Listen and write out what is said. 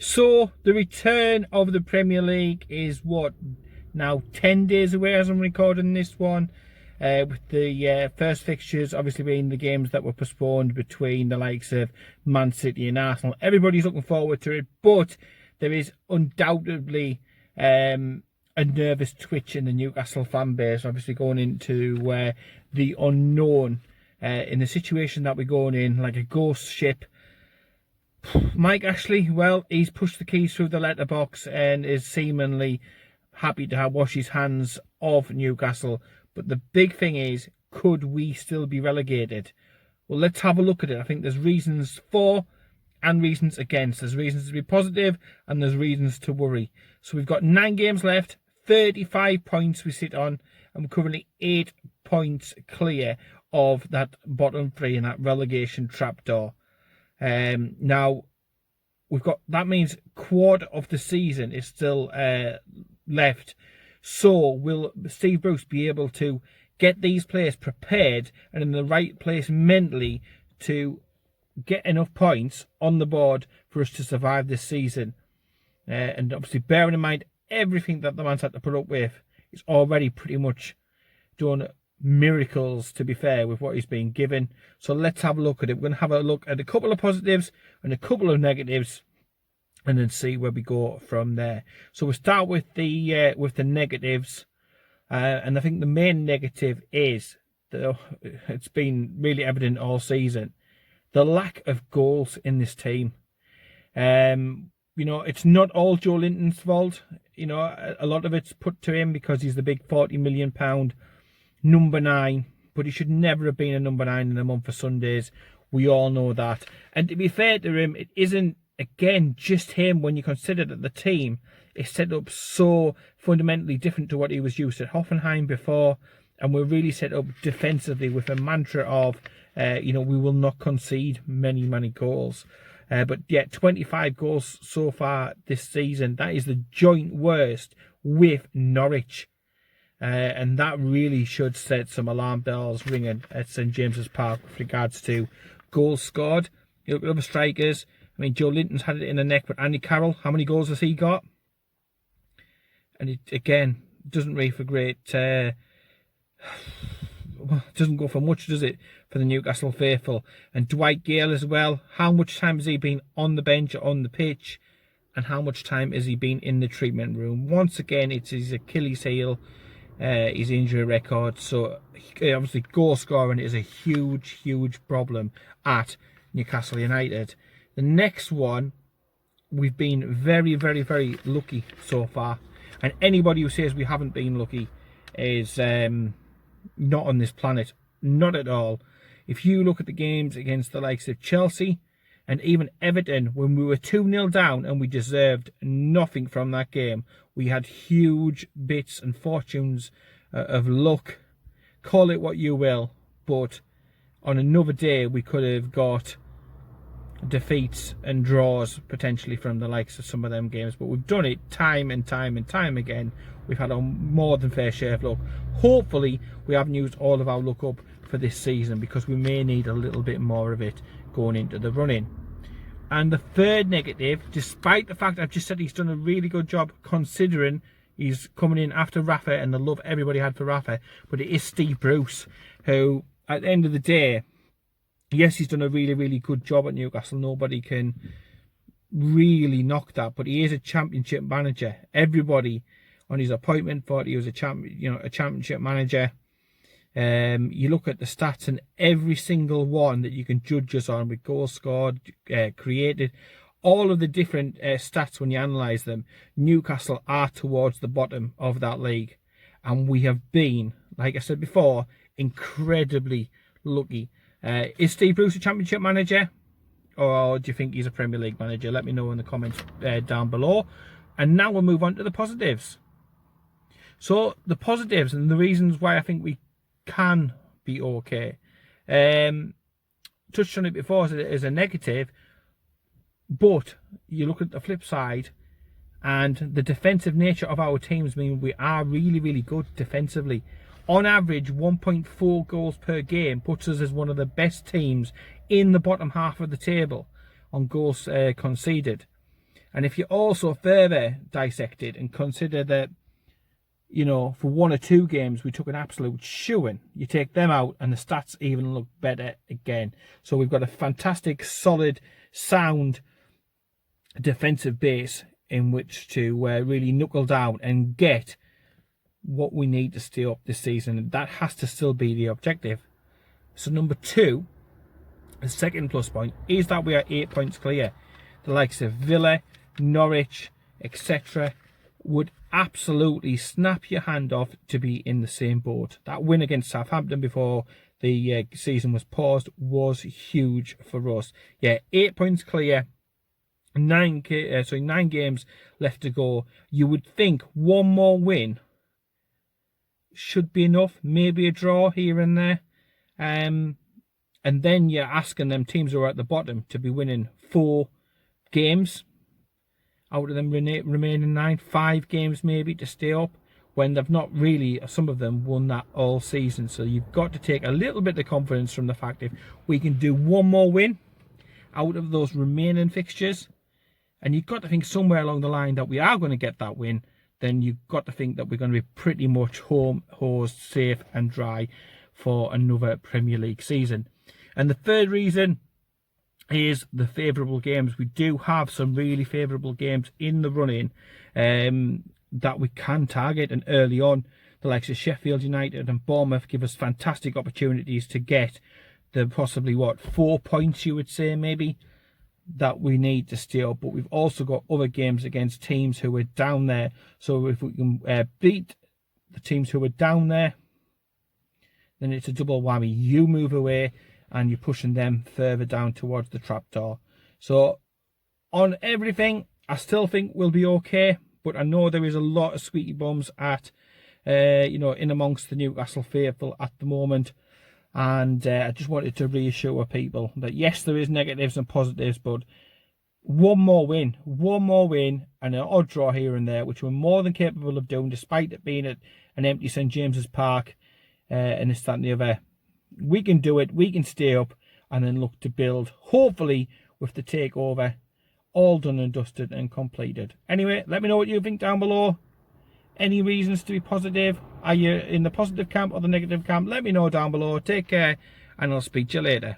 So the return of the Premier League is what, now 10 days away as I'm recording this one, with the first fixtures obviously being the games that were postponed between the likes of Man City and Arsenal. Everybody's looking forward to it, but there is undoubtedly a nervous twitch in the Newcastle fan base, obviously going into the unknown, in the situation that we're going in, like a ghost ship. Mike Ashley, well, he's pushed the keys through the letterbox and is seemingly happy to wash his hands of Newcastle. But the big thing is, could we still be relegated? Well, let's have a look at it. I think there's reasons for and reasons against. There's reasons to be positive and there's reasons to worry. So we've got 9 games left, 35 points we sit on, and we're currently 8 points clear of that bottom 3 in that relegation trapdoor. Now we've got, that means quarter of the season is still left. So will Steve Bruce be able to get these players prepared and in the right place mentally to get enough points on the board for us to survive this season? And obviously bearing in mind everything that the man's had to put up with, he's already pretty much done miracles, to be fair, with what he's been given. So let's have a look at it. We're going to have a look at a couple of positives and a couple of negatives, and then see where we go from there. So we'll start with the negatives, and I think the main negative is that it's been really evident all season, the lack of goals in this team. You know, it's not all Joe Linton's fault. You know, a lot of it's put to him because he's the big £40 million number 9, but he should never have been a number 9 in a month for Sundays. We all know that. And to be fair to him, it isn't, again, just him when you consider that the team is set up so fundamentally different to what he was used at Hoffenheim before, and we're really set up defensively with a mantra of, you know, we will not concede many goals. But yet 25 goals so far this season, that is the joint worst with Norwich. And that really should set some alarm bells ringing at St James's Park with regards to goals scored. You look at other strikers. I mean, Joe Linton's had it in the neck, but Andy Carroll, how many goals has he got? And it, again, doesn't really for great... well, it doesn't go for much, does it, for the Newcastle faithful? And Dwight Gale as well. How much time has he been on the bench or on the pitch? And how much time has he been in the treatment room? Once again, it's his Achilles heel. His injury record. So obviously goal scoring is a huge problem at Newcastle United. The next one, we've been very lucky so far, and anybody who says we haven't been lucky is not on this planet. Not at all. If you look at the games against the likes of Chelsea and even Everton, when we were 2-0 down and we deserved nothing from that game, we had huge bits and fortunes of luck. Call it what you will, but on another day we could have got defeats and draws potentially from the likes of some of them games. But we've done it time and time again. We've had a more than fair share of luck. Hopefully we haven't used all of our luck up for this season, because we may need a little bit more of it going into the run-in. And the third negative, despite the fact I've just said he's done a really good job considering he's coming in after Rafa and the love everybody had for Rafa, but it is Steve Bruce, who at the end of the day, yes, he's done a really good job at Newcastle. Nobody can really knock that, but he is a championship manager. Everybody on his appointment thought he was a championship manager. You look at the stats, and every single one that you can judge us on, with goals scored, created, all of the different stats, when you analyse them, Newcastle are towards the bottom of that league. And we have been, like I said before, incredibly lucky. Is Steve Bruce a championship manager, or do you think he's a Premier League manager? Let me know in the comments down below. And now we'll move on to the positives. So the positives and the reasons why I think we can be okay. Touched on it before as a negative, but you look at the flip side, and the defensive nature of our teams mean we are really good defensively. On average, 1.4 goals per game puts us as one of the best teams in the bottom half of the table on goals conceded. And if you also further dissect it and consider that, you know, for 1 or 2 games we took an absolute shoeing, you take them out and the stats even look better again. So we've got a fantastic, solid, sound defensive base in which to really knuckle down and get what we need to stay up this season, and that has to still be the objective. So number 2, the second plus point, is that we are 8 points clear. The likes of Villa, Norwich, etc. would absolutely snap your hand off to be in the same boat. That win against Southampton before the season was paused was huge for us. Yeah, 8 points clear, 9 games left to go. You would think one more win should be enough, maybe a draw here and there. And then you're asking them teams who are at the bottom to be winning 4 games out of them remaining 9, 5 games maybe to stay up, when they've not really, some of them, won that all season. So you've got to take a little bit of confidence from the fact if we can do one more win out of those remaining fixtures, and you've got to think somewhere along the line that we are going to get that win, then you've got to think that we're going to be pretty much home, hosed, safe and dry for another Premier League season. And the third reason is the favourable games. We do have some really favourable games in the running that we can target, and early on the likes of Sheffield United and Bournemouth give us fantastic opportunities to get the possibly 4 points, you would say, maybe, that we need to stay up. But we've also got other games against teams who are down there, so if we can beat the teams who are down there, then it's a double whammy. You move away and you're pushing them further down towards the trapdoor. So on everything, I still think we'll be okay, but I know there is a lot of squeaky bums at in amongst the Newcastle faithful at the moment. And I just wanted to reassure people that yes, there is negatives and positives, but one more win and an odd draw here and there, which we're more than capable of doing, despite it being at an empty St James's Park and this, that and the other. We can do it, we can stay up and then look to build, hopefully with the takeover all done and dusted and completed. Anyway, let me know what you think down below. Any reasons to be positive? Are you in the positive camp or the negative camp? Let me know down below. Take care and I'll speak to you later.